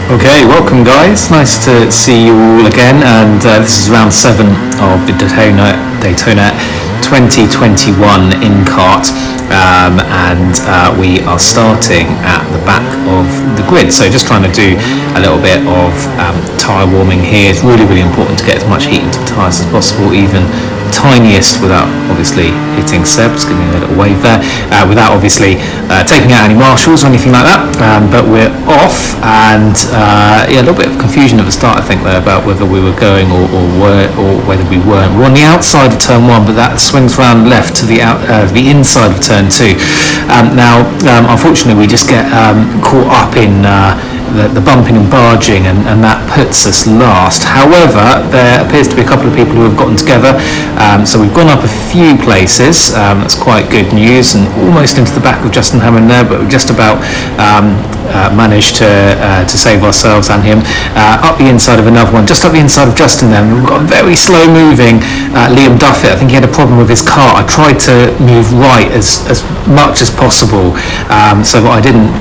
Okay, welcome guys. Nice to see you all again, and this is round 7 of the Daytona 2021 in Kart, and we are starting at the back of the grid. So just trying to do a little bit of tyre warming here. It's really important to get as much heat into the tyres as possible, even tiniest, without obviously hitting Seb. Just giving a little wave there, without obviously taking out any marshals or anything like that, but we're off, and a little bit of confusion at the start I think there about whether we were going or whether we weren't. We're on the outside of turn 1, but that swings round left to the inside of turn 2. Now unfortunately we just get caught up in the bumping and barging, and that puts us last. However, there appears to be a couple of people who have gotten together, so we've gone up a few places. That's quite good news, and almost into the back of Justin Hammond there, but we've just about managed to save ourselves and him. Up the inside of another one, just up the inside of Justin there, we've got a very slow moving Liam Duffett. I think he had a problem with his car. I tried to move right as much as possible, so that I didn't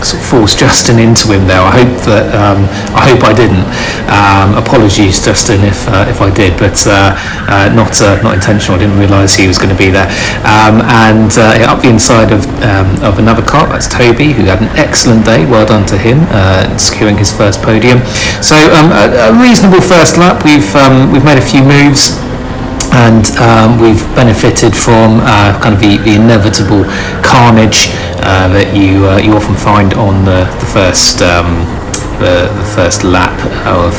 sort of force Justin into him there. I hope I didn't. Apologies, Justin, if I did, but not intentional. I didn't realise he was going to be there. And up the inside of another car, that's Toby, who had an excellent day. Well done to him, securing his first podium. So a reasonable first lap. We've made a few moves, and we've benefited from kind of the inevitable carnage that you often find on the first lap of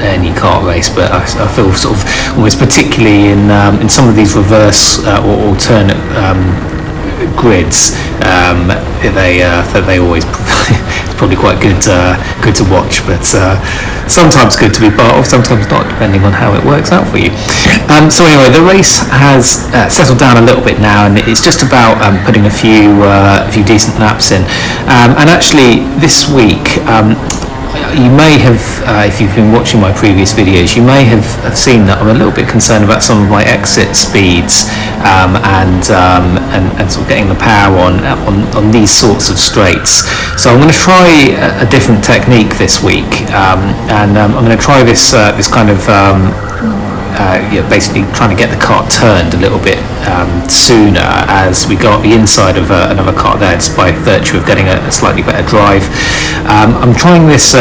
any kart race. But I feel sort of almost particularly in some of these reverse or alternate grids, they always it's probably quite good to watch, but sometimes good to be part of, sometimes not, depending on how it works out for you. So anyway, the race has settled down a little bit now, and it's just about putting a few decent laps in. And actually this week, you may have, if you've been watching my previous videos, you may have seen that I'm a little bit concerned about some of my exit speeds, and sort of getting the power on these sorts of straights. So I'm going to try a different technique this week, and I'm going to try this kind of basically trying to get the kart turned a little bit sooner as we go up the inside of another kart there, just by virtue of getting a slightly better drive. I'm trying this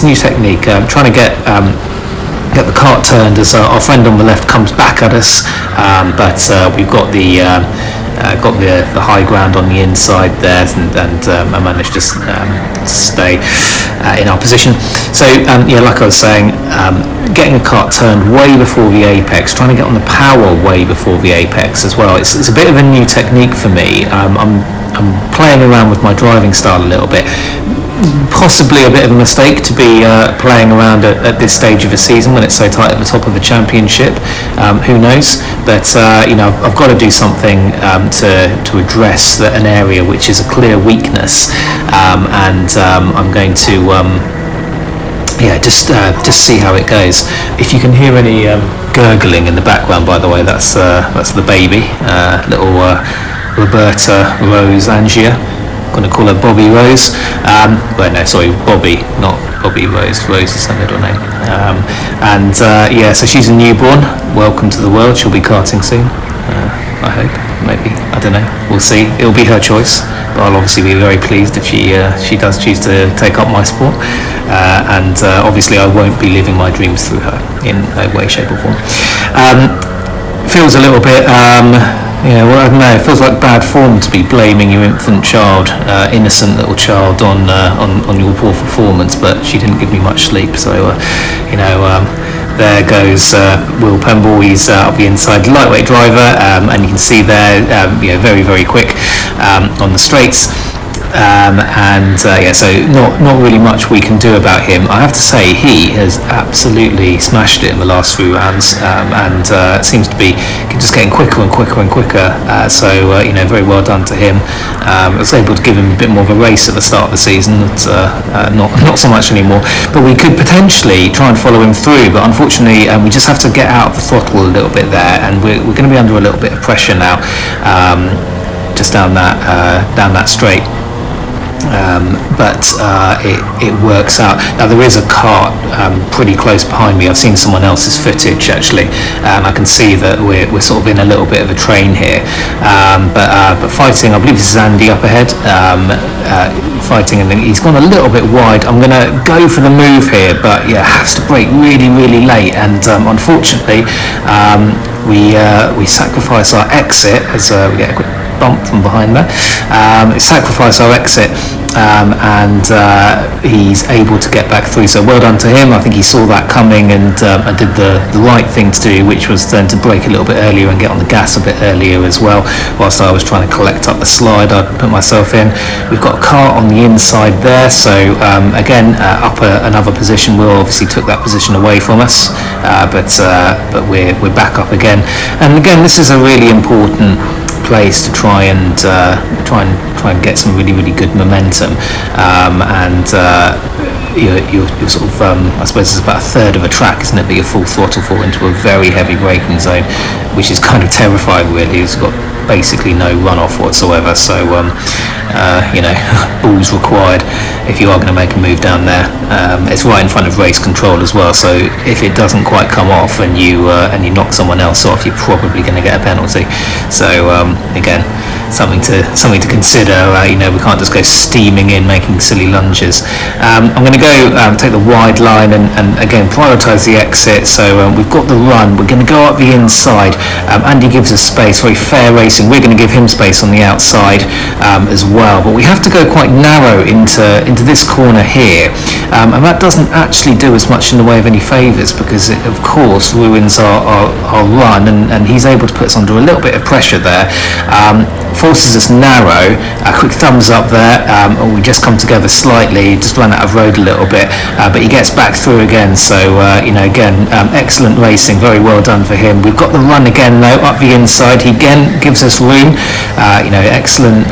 new technique. I'm trying to get the kart turned as our friend on the left comes back at us, but we've got the high ground on the inside there, and I managed to stay in our position. So like I was saying, getting a kart turned way before the apex, trying to get on the power way before the apex as well. It's a bit of a new technique for me. I'm playing around with my driving style a little bit. Possibly a bit of a mistake to be playing around at this stage of the season when it's so tight at the top of the championship. Who knows? But I've got to do something to address an area which is a clear weakness, and I'm going to just see how it goes. If you can hear any gurgling in the background, by the way, that's the baby, little Roberta Rose Angia. I'm going to call her Bobby Rose. Bobby, not Bobby Rose. Rose is her middle name. So she's a newborn. Welcome to the world. She'll be karting soon. I hope, maybe, I don't know. We'll see. It'll be her choice, but I'll obviously be very pleased if she does choose to take up my sport. And obviously, I won't be living my dreams through her in no way, shape, or form. Feels a little bit. I don't know, it feels like bad form to be blaming your infant child, innocent little child, on your poor performance, but she didn't give me much sleep, so there goes Will Pemble. He's up the inside, lightweight driver, and you can see there, very, very quick on the straights. So not really much we can do about him. I have to say he has absolutely smashed it in the last few rounds, and seems to be just getting quicker and quicker and quicker. Very well done to him. I was able to give him a bit more of a race at the start of the season, but not so much anymore. But we could potentially try and follow him through, but unfortunately we just have to get out of the throttle a little bit there, and we're going to be under a little bit of pressure now, just down that straight. but it works out. Now there is a cart pretty close behind me. I've seen someone else's footage actually, and I can see that we're sort of in a little bit of a train here. But fighting, I believe this is Andy up ahead, fighting, and he's gone a little bit wide. I'm going to go for the move here, but yeah, has to brake really, really late, and unfortunately we sacrifice our exit as we get a quick bump from behind there. Sacrifice our exit, and he's able to get back through, so well done to him. I think he saw that coming, and I did the right thing to do, which was then to brake a little bit earlier and get on the gas a bit earlier as well, whilst I was trying to collect up the slide I put myself in. We've got a car on the inside there, so again, up another position. Will obviously took that position away from us, but we're back up again. And again, this is a really important place to try and get some really, really good momentum, and you're sort of I suppose it's about a third of a track, isn't it, that you're full throttle for into a very heavy braking zone, which is kind of terrifying really. It's got basically no runoff whatsoever, so balls required if you are going to make a move down there. It's right in front of race control as well, so if it doesn't quite come off and you knock someone else off, you're probably going to get a penalty. So again, something to consider. We can't just go steaming in making silly lunges. I'm going to go take the wide line and again prioritise the exit. So we've got the run, we're going to go up the inside. Andy gives us space, very fair racing. We're going to give him space on the outside as well, but we have to go quite narrow into this corner here, and that doesn't actually do us much in the way of any favours, because it of course ruins our run, and he's able to put us under a little bit of pressure there. Forces us narrow. Quick thumbs up there. We just come together slightly, just ran out of road a little bit, but he gets back through again. So again, excellent racing, very well done for him. We've got the run again though, up the inside. He again gives us room. Excellent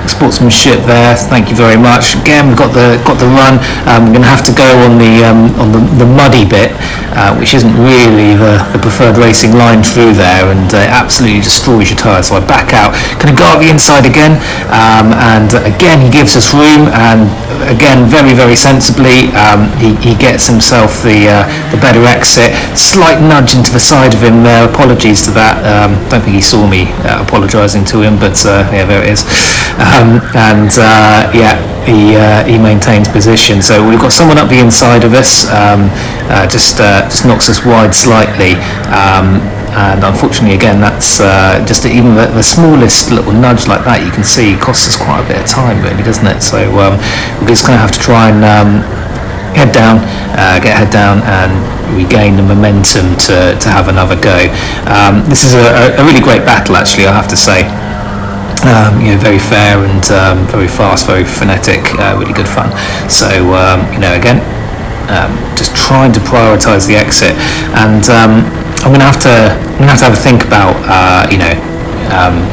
sportsmanship there. Thank you very much. Again, we've got the run. We're going to have to go on the muddy bit, which isn't really the preferred racing line through there, and it absolutely destroys your tyres. So I back out. Going to go up the inside again, and again he gives us room, and again very, very sensibly he gets himself the better exit. Slight nudge into the side of him there. Apologies to that. Don't think he saw me apologising to him, but yeah, there it is. He maintains position. So we've got someone up the inside of us, just knocks us wide slightly. And unfortunately, again, that's just even the smallest little nudge like that, you can see, costs us quite a bit of time, really, doesn't it? So we're just going to have to try and get head down and regain the momentum to have another go. This is a really great battle, actually, I have to say. Very fair and very fast, very frenetic, really good fun. So again, just trying to prioritise the exit, and I'm going to have to have a think about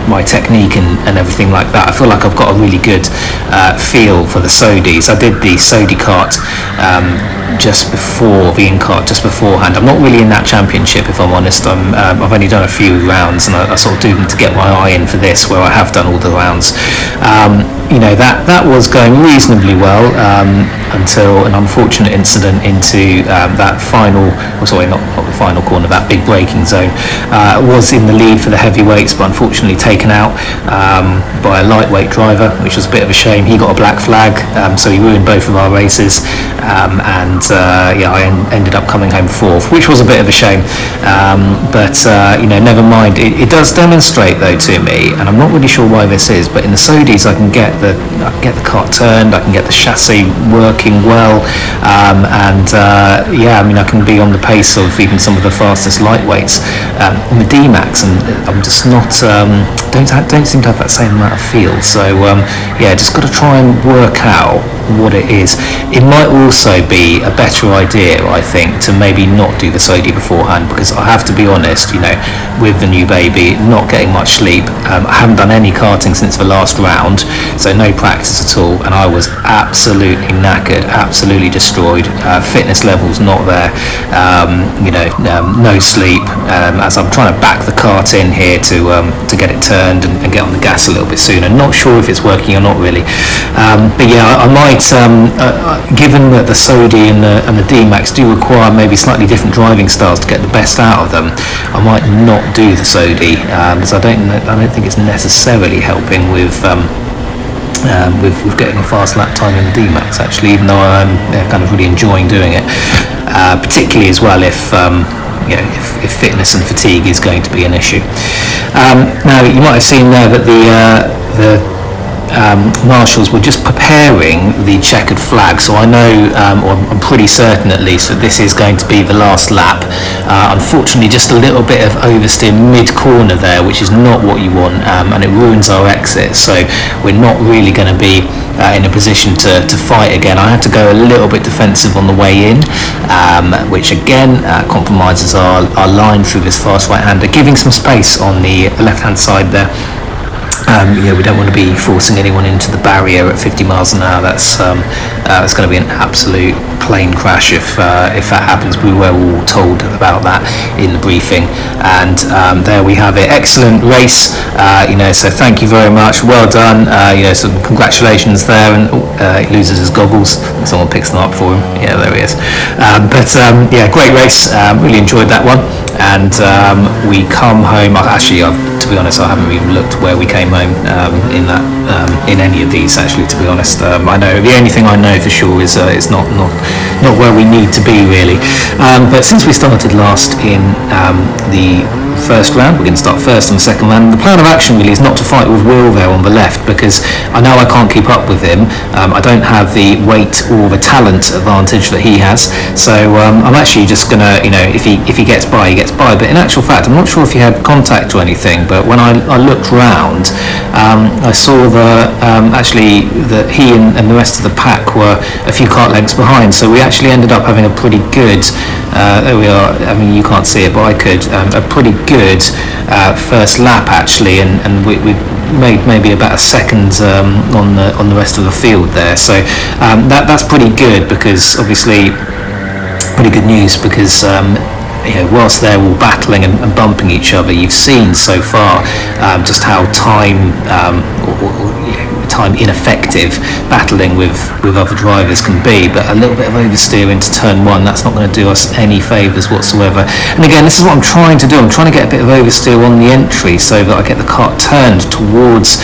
my technique and everything like that. I feel like I've got a really good feel for the Sodis. I did the Sodi kart just before the in-kart, just beforehand. I'm not really in that championship, if I'm honest. I've only done a few rounds, and I sort of do them to get my eye in for this, where I have done all the rounds. That was going reasonably well until an unfortunate incident into that final, not the final corner, that big braking zone. Was in the lead for the heavyweights, but unfortunately taken out by a lightweight driver, which was a bit of a shame. He got a black flag, so he ruined both of our races, and I ended up coming home fourth, which was a bit of a shame. But never mind. It does demonstrate though to me, and I'm not really sure why this is, but in the Sodis I can get the kart turned, I can get the chassis working well, I can be on the pace of even some of the fastest lightweights on the D-Max, and I'm just not don't seem to have that same amount of feel. So just got to try and work out what it is. It might also be a better idea, I think, to maybe not do the Sodi beforehand, because I have to be honest, with the new baby, not getting much sleep. I haven't done any karting since the last round, so no practice at all, and I was absolutely knackered, absolutely destroyed. Fitness levels not there. no sleep, as I'm trying to back the kart in here to get it turned and get on the gas a little bit sooner. Not sure if it's working or not really, but yeah, I might, given that the Sodi and the D-Max do require maybe slightly different driving styles to get the best out of them, I might not do the Sodi, because I don't think it's necessarily helping with getting a fast lap time in the D-Max, actually, even though I'm kind of really enjoying doing it, particularly as well if fitness and fatigue is going to be an issue. Now, you might have seen there that the marshals were just preparing the checkered flag, so I know, or I'm pretty certain at least, that this is going to be the last lap. Unfortunately, just a little bit of oversteer mid-corner there, which is not what you want, and it ruins our exit, so we're not really going to be in a position to fight again. I had to go a little bit defensive on the way in, which again compromises our line through this fast right-hander, giving some space on the left-hand side there. We don't want to be forcing anyone into the barrier at 50 miles an hour. That's going to be an absolute plane crash if that happens. We were all told about that in the briefing, and there we have it. Excellent race, so thank you very much, well done. So congratulations there, and he loses his goggles. Someone picks them up for him. Yeah, there he is. Great race. Really enjoyed that one, and we come home. To be honest, I haven't even looked where we came home in any of these, actually, to be honest. I know the only thing I know for sure is it's not where we need to be, really. But since we started last in the first round, we're going to start first on the second round. The plan of action really is not to fight with Will there on the left, because I know I can't keep up with him. I don't have the weight or the talent advantage that he has, so I'm actually just going to, if he gets by, he gets by. But in actual fact, I'm not sure if he had contact or anything, but when I looked round, I saw that he and the rest of the pack were a few kart lengths behind, so we actually ended up having a pretty good, there we are, I mean you can't see it but I could, a pretty good first lap actually, and we made maybe about a second on the rest of the field there, so that's pretty good, because obviously pretty good news, because whilst they're all battling and bumping each other, you've seen so far just how time ineffective battling with other drivers can be. But a little bit of oversteer into turn one, that's not going to do us any favours whatsoever. And again, this is what I'm trying to do. I'm trying to get a bit of oversteer on the entry so that I get the kart turned towards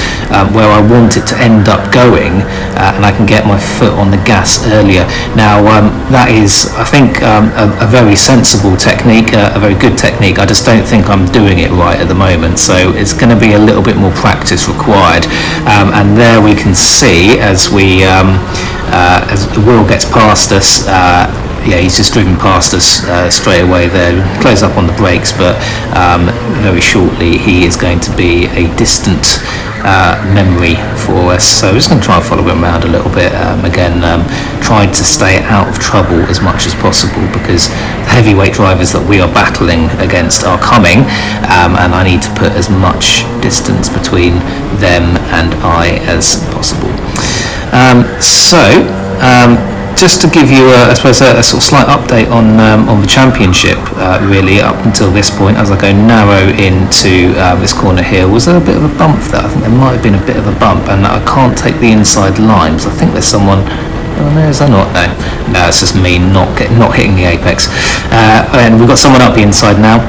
where I want it to end up going, and I can get my foot on the gas earlier. Now that is, I think, a very sensible technique, a very good technique. I just don't think I'm doing it right at the moment, so it's going to be a little bit more practice required. And there we can see as Will gets past us, he's just driven past us straight away there, close up on the brakes, but very shortly he is going to be a distant memory for us, so we're just going to try and follow him around a little bit, trying to stay out of trouble as much as possible, because the heavyweight drivers that we are battling against are coming, and I need to put as much distance between them and I as possible. Just to give you, I suppose, a sort of slight update on the championship, really, up until this point, as I go narrow into this corner here. Was there a bit of a bump there? I think there might have been a bit of a bump, and I can't take the inside lines. I think there's someone. Oh no, is there not? No, it's just me not hitting the apex. And we've got someone up the inside now.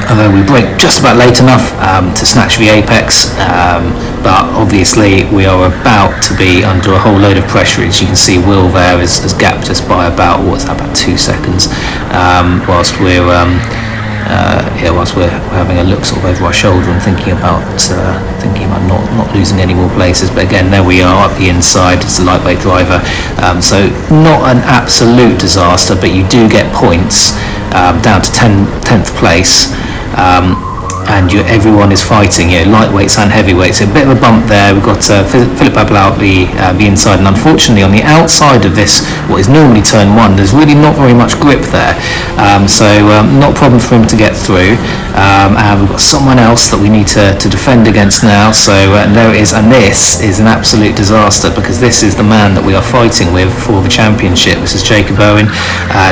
Although we brake just about late enough to snatch the apex, but obviously we are about to be under a whole load of pressure. As you can see, Will there has gapped us by about 2 seconds, whilst we're having a look sort of over our shoulder and thinking about not losing any more places. But again, there we are up the inside. It's a lightweight driver, so not an absolute disaster, but you do get points down to 10th place. everyone is fighting, lightweights and heavyweights. A bit of a bump there. We've got Philip Abel the inside, and unfortunately on the outside of this, what is normally turn one, there's really not very much grip there. So not a problem for him to get through. And we've got someone else that we need to defend against now. So there it is, and this is an absolute disaster because this is the man that we are fighting with for the championship. This is Jacob Owen.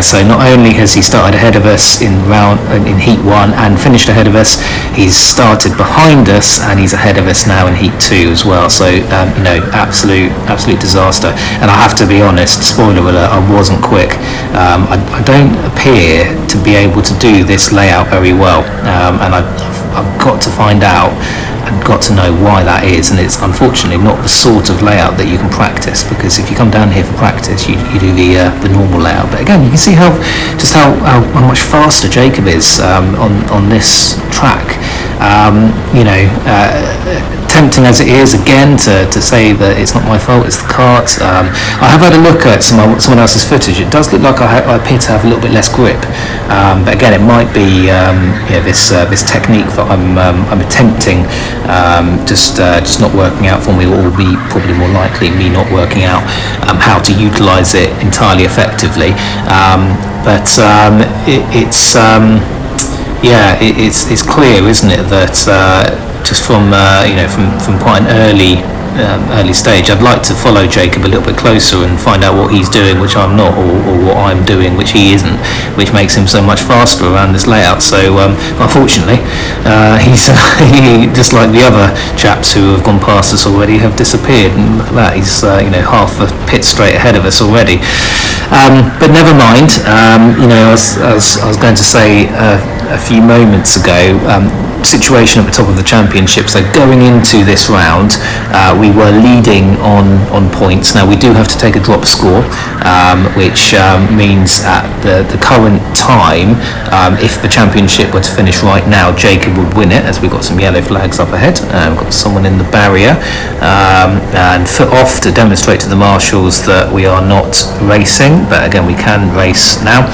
So not only has he started ahead of us in heat one and finished ahead of us, he's started behind us and he's ahead of us now in heat two as well. So absolute disaster. And I have to be honest, spoiler alert, I wasn't quick. I don't appear to be able to do this layout very well, and I've got to find out and got to know why that is, and it's unfortunately not the sort of layout that you can practice, because if you come down here for practice you do the normal layout. But again, you can see how much faster Jacob is on this track. Tempting as it is again to say that it's not my fault, it's the kart. I have had a look at someone else's footage. It does look like I appear to have a little bit less grip, but again, it might be this technique that I'm attempting just not working out for me, or will be probably more likely me not working out how to utilise it entirely effectively. It's clear, isn't it, that just from quite an early stage, I'd like to follow Jacob a little bit closer and find out what he's doing, which I'm not, or what I'm doing, which he isn't, which makes him so much faster around this layout. So unfortunately, he's just like the other chaps who have gone past us already have disappeared, and look at that, he's half a pit straight ahead of us already. But never mind. As I was going to say a few moments ago, situation at the top of the championship. So going into this round, we were leading on points. Now we do have to take a drop score, which means at the current time, if the championship were to finish right now, Jacob would win it, as we've got some yellow flags up ahead. We've got someone in the barrier, and foot off to demonstrate to the marshals that we are not racing, but again we can race now.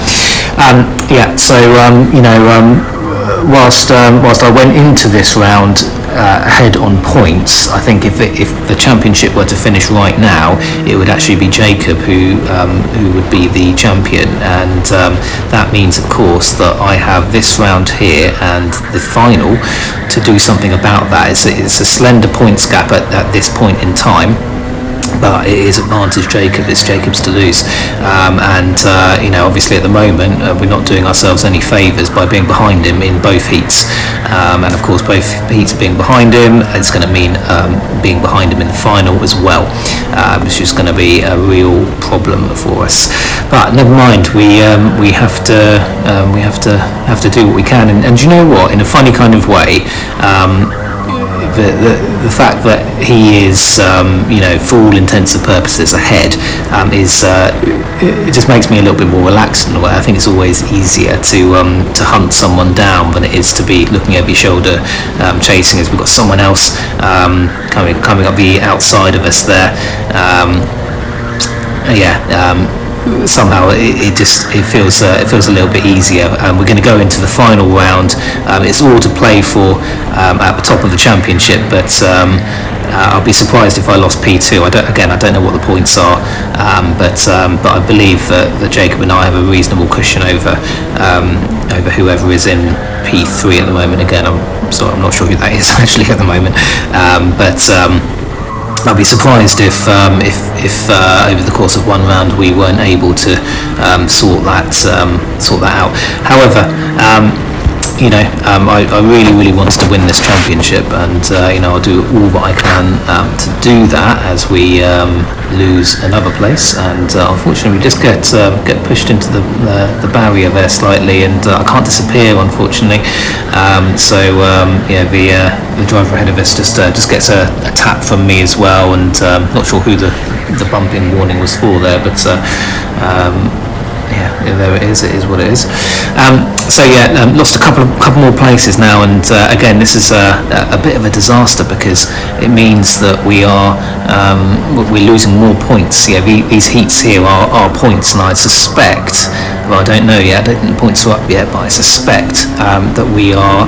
Whilst I went into this round ahead on points, I think if the championship were to finish right now, it would actually be Jacob who would be the champion, and that means, of course, that I have this round here and the final to do something about that. It's a slender points gap at this point in time, but it is advantage Jacob. It's Jacob's to lose, obviously at the moment we're not doing ourselves any favours by being behind him in both heats, and of course both heats being behind him, it's going to mean being behind him in the final as well, which is going to be a real problem for us. But never mind, we have to do what we can, and you know what, in a funny kind of way, the fact that he is, for all intents and purposes ahead, it just makes me a little bit more relaxed in a way. I think it's always easier to hunt someone down than it is to be looking over your shoulder, chasing us. We've got someone else coming up the outside of us there. Somehow it feels a little bit easier. We're going to go into the final round. It's all to play for at the top of the championship, but I'll be surprised if I lost P2. I don't know what the points are, but I believe that Jacob and I have a reasonable cushion over whoever is in P3 at the moment. Again, I'm not sure who that is actually at the moment, but I'd be surprised if over the course of one round we weren't able to sort that out. However, I really wanted to win this championship, and I'll do all that I can to do that as we lose another place, and unfortunately we just get pushed into the barrier there slightly, and I can't disappear, unfortunately. The driver ahead of us just gets a tap from me as well, and not sure who the bumping warning was for there, but there it is. It is what it is. Lost a couple more places now, and again, this is a bit of a disaster because it means that we're losing more points. These heats here are points, and I suspect, well, I don't know yet, I don't think the points are up yet, but I suspect that we are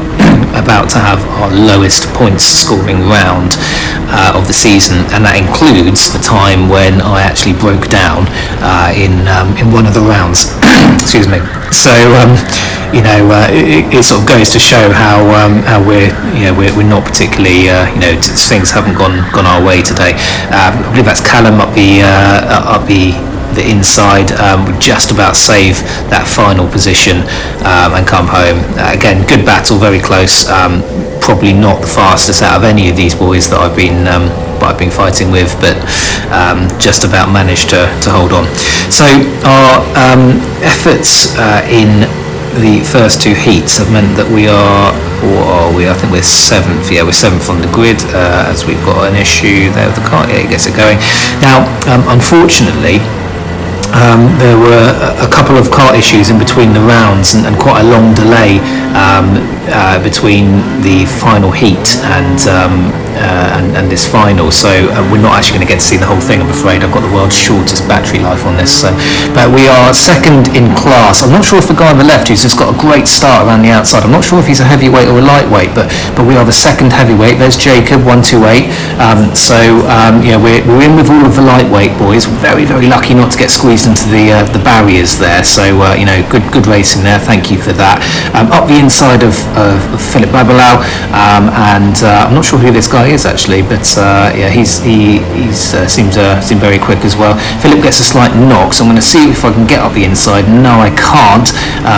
about to have our lowest points scoring round of the season, and that includes the time when I actually broke down in one of the rounds. Excuse me. So it sort of goes to show how we're not particularly things haven't gone our way today. I believe that's Callum up the inside, would just about save that final position and come home. Again, good battle, very close. Probably not the fastest out of any of these boys that I've been fighting with, but just about managed to hold on. So our efforts in the first two heats have meant that we are, I think we're seventh. Yeah, we're seventh on the grid, as we've got an issue there with the car. Yeah, it gets it going. Now, unfortunately, there were a couple of kart issues in between the rounds, and quite a long delay between the final heat and this final, so we're not actually going to get to see the whole thing, I'm afraid. I've got the world's shortest battery life on this, but we are second in class. I'm not sure if the guy on the left, who's just got a great start around the outside, I'm not sure if he's a heavyweight or a lightweight, but we are the second heavyweight. There's Jacob, 128. We're in with all of the lightweight boys. Very, very lucky not to get squeezed into the barriers there, so good racing there, thank you for that. Up the inside of Philip Babalau, and I'm not sure who this guy is actually, but he seems very quick as well. Philip gets a slight knock, so I'm going to see if I can get up the inside. No, I can't.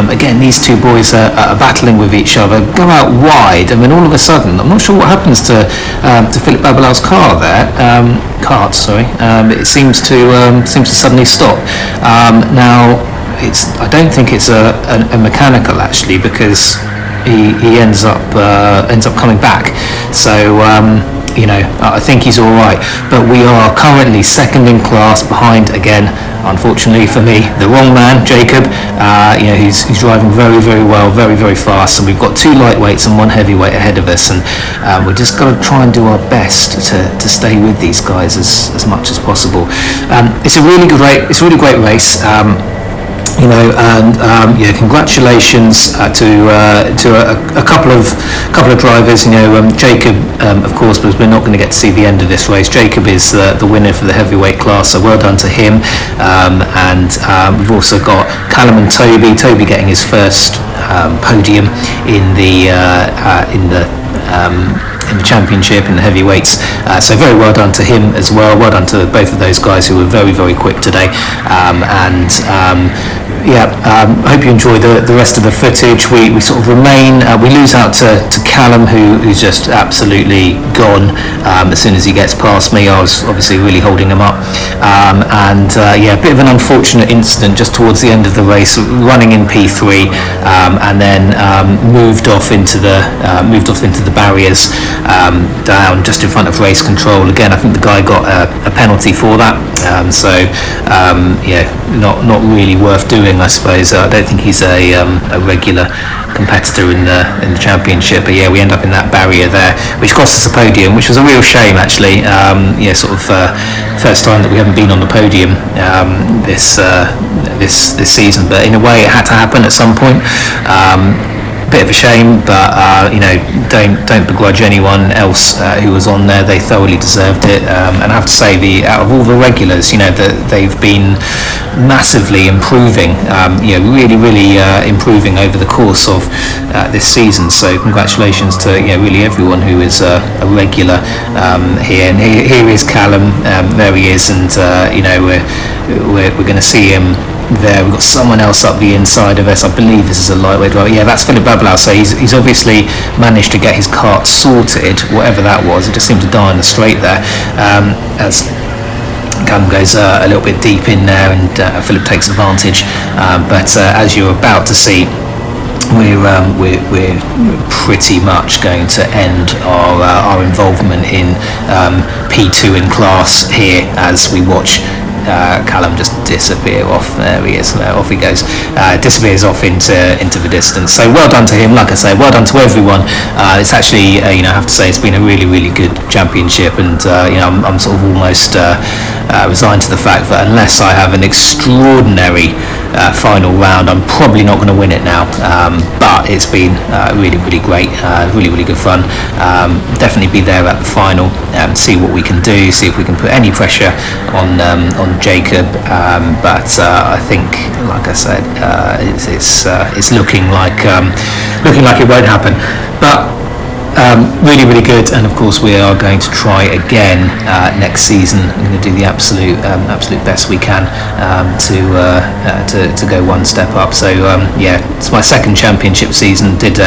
Again, these two boys are battling with each other, go out wide, and then all of a sudden, I'm not sure what happens to Philip Babalau's car there. Kart, sorry. It seems to suddenly stop. Now, I don't think it's a mechanical actually, because he ends up coming back. So I think he's all right. But we are currently second in class, behind again, unfortunately for me, the wrong man, Jacob. He's driving very, very well, very, very fast. And we've got two lightweights and one heavyweight ahead of us, and we're just got to try and do our best to stay with these guys as much as possible. It's a really great race. Congratulations to a couple of drivers. Jacob, of course, but we're not going to get to see the end of this race. Jacob is the winner for the heavyweight class, so well done to him. We've also got Callum and Toby getting his first podium in the championship in the heavyweights, so very well done to him as well. Well done to both of those guys who were very, very quick today. I hope you enjoy the rest of the footage. We sort of remain, we lose out to Callum, who's just absolutely gone as soon as he gets past me. I was obviously really holding him up, a bit of an unfortunate incident just towards the end of the race, running in P3, and then moved off into the barriers, down just in front of race control. Again, I think the guy got a penalty for that, not really worth doing, I suppose. I don't think he's a regular competitor in the championship, but we end up in that barrier there, which cost us a podium, which was a real shame actually. First time that we haven't been on the podium this season, but in a way it had to happen at some point. Bit of a shame, but don't begrudge anyone else who was on there. They thoroughly deserved it, and I have to say, out of all the regulars, that they've been massively improving, really improving over the course of this season. So congratulations to really everyone who is a regular here. And here is Callum. There he is, and we're going to see him there. We've got someone else up the inside of us. I believe this is a lightweight driver. Yeah, that's Philip Babalau. So he's obviously managed to get his kart sorted, whatever that was. It just seemed to die on the straight there. As Callum goes a little bit deep in there, and Philip takes advantage. But as you're about to see, we're pretty much going to end our involvement in P2 in class here as we watch Callum just disappear off. There he is. Off he goes. Disappears off into the distance. So well done to him. Like I say, well done to everyone. It's actually, I have to say, it's been a really, really good championship, and I'm sort of almost resigned to the fact that unless I have an extraordinary final round. I'm probably not going to win it now, but it's been really, really great, really, really good fun. Definitely be there at the final, see what we can do, see if we can put any pressure on Jacob. But I think, like I said, it's looking like it won't happen. But really, really good, and of course we are going to try again next season. I'm going to do the absolute best we can to go one step up. So it's my second championship season. Did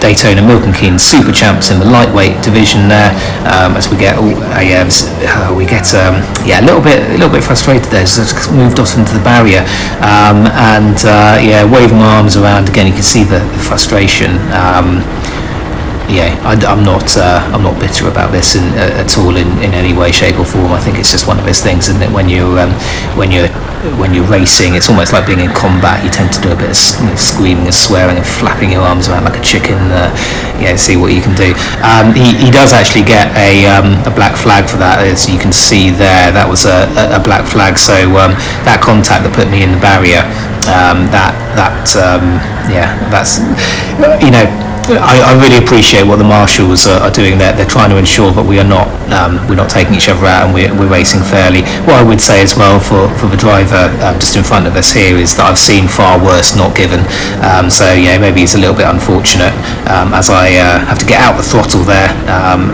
Daytona Milton Keynes Super Champs in the lightweight division there. As we get a little bit frustrated there. Just moved off into the barrier, waving my arms around again. You can see the frustration. I'm not bitter about this at all in any way, shape or form. I think it's just one of those things, isn't it? When you're racing, it's almost like being in combat. You tend to do a bit of screaming and swearing and flapping your arms around like a chicken. See what you can do. He does actually get a black flag for that, as you can see there. That was a black flag. So that contact that put me in the barrier, I really appreciate what the marshals are doing there. They're trying to ensure that we're not taking each other out, and we're racing fairly. What I would say as well for the driver just in front of us here is that I've seen far worse not given. Maybe it's a little bit unfortunate as I have to get out the throttle there,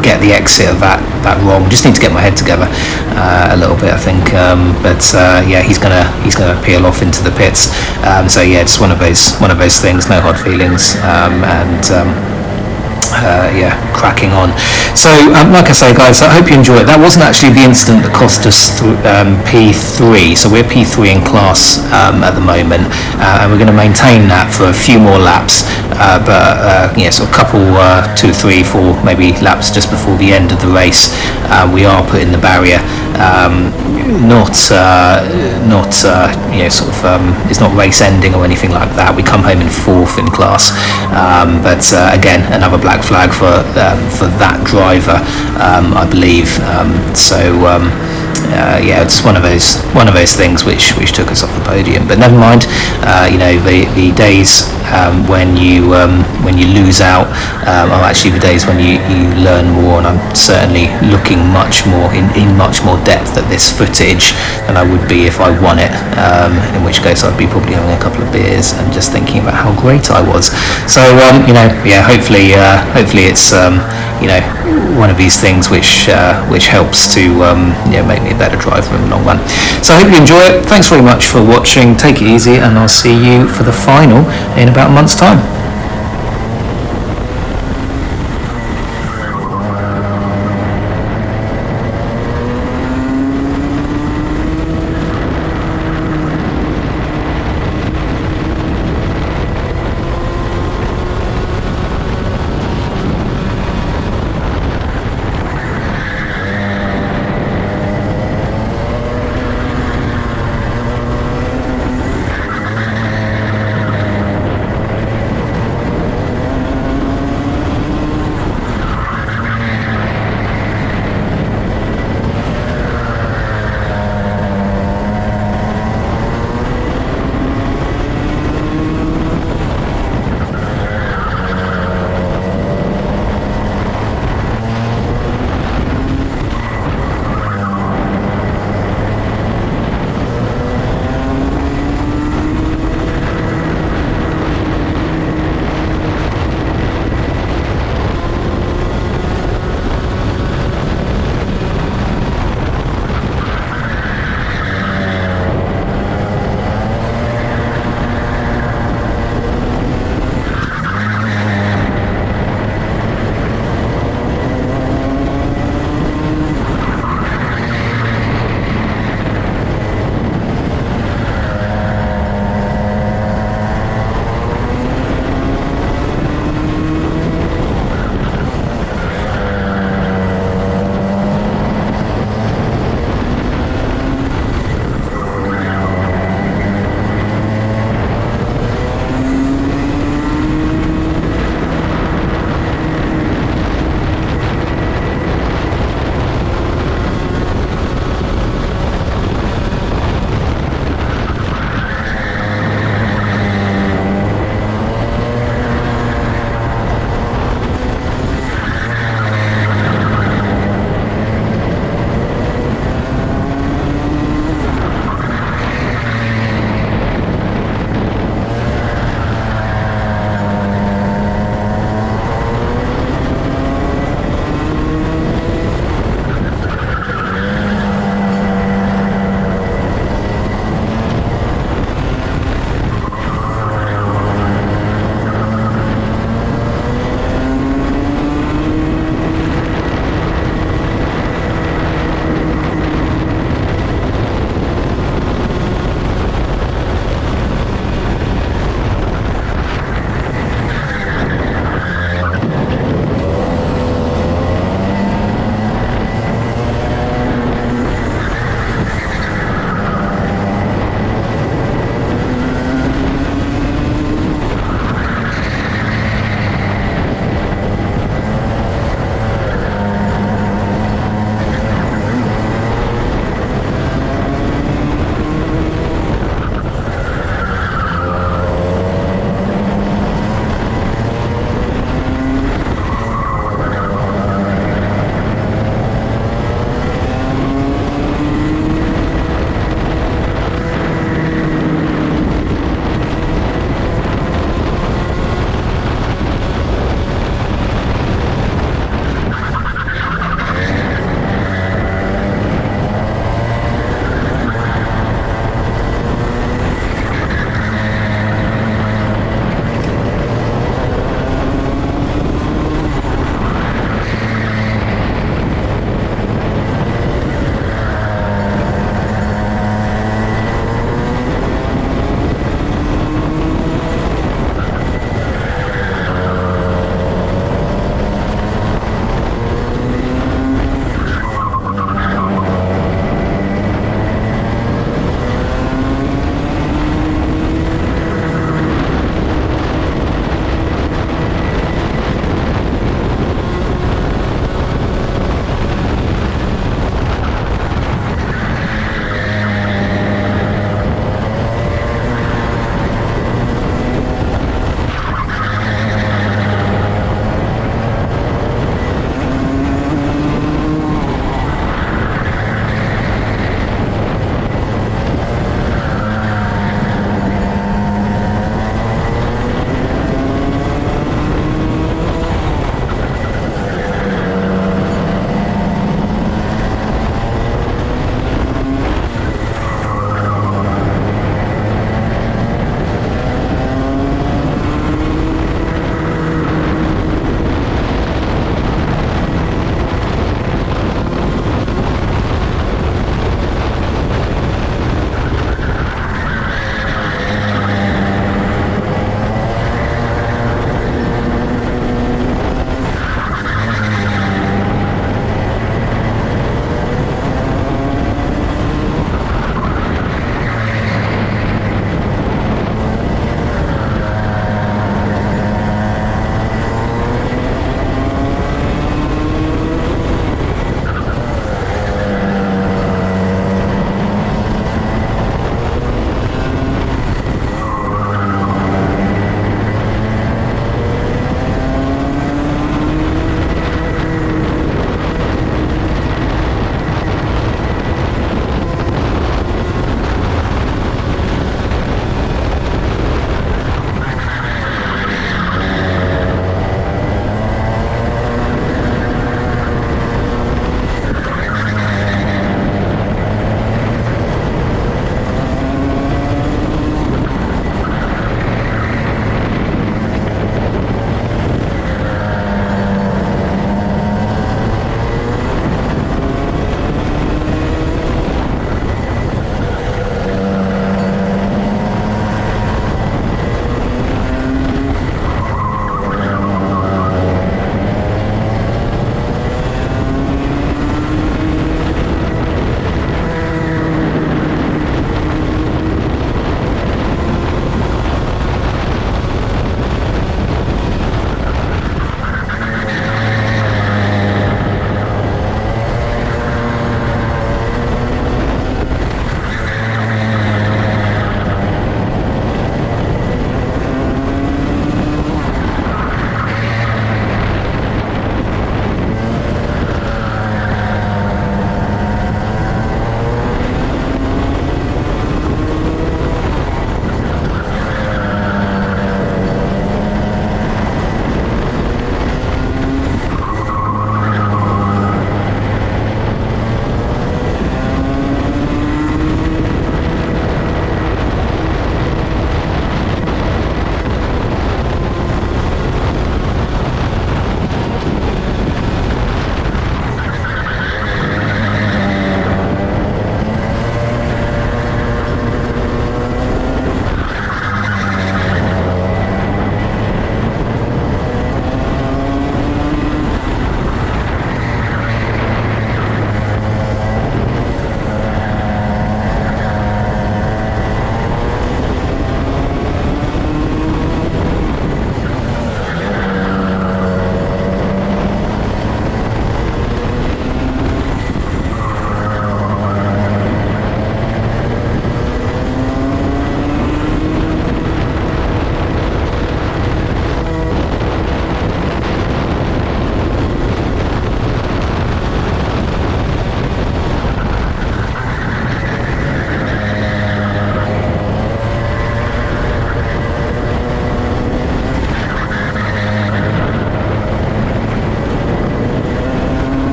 get the exit of that wrong. Just need to get my head together a little bit, I think. He's gonna peel off into the pits. Just one of those things. No hard feelings, cracking on. So like I say, guys, I hope you enjoy it. That wasn't actually the incident that cost us P3, so we're P3 in class at the moment, and we're going to maintain that for a few more laps, so a couple 2, 3, 4 maybe laps just before the end of the race. We are putting the barrier, it's not race ending or anything like that. We come home in 4th in class, again, another black flag for that driver, I believe. It's one of those things which took us off the podium. But never mind. The days when you lose out are actually the days when you learn more, and I'm certainly looking much more in much more depth at this footage than I would be if I won it, in which case I'd be probably having a couple of beers and just thinking about how great I was. So hopefully it's one of these things which helps to make me a better driver in the long run. So I hope you enjoy it. Thanks very much for watching. Take it easy, and I'll see you for the final in about a month's time.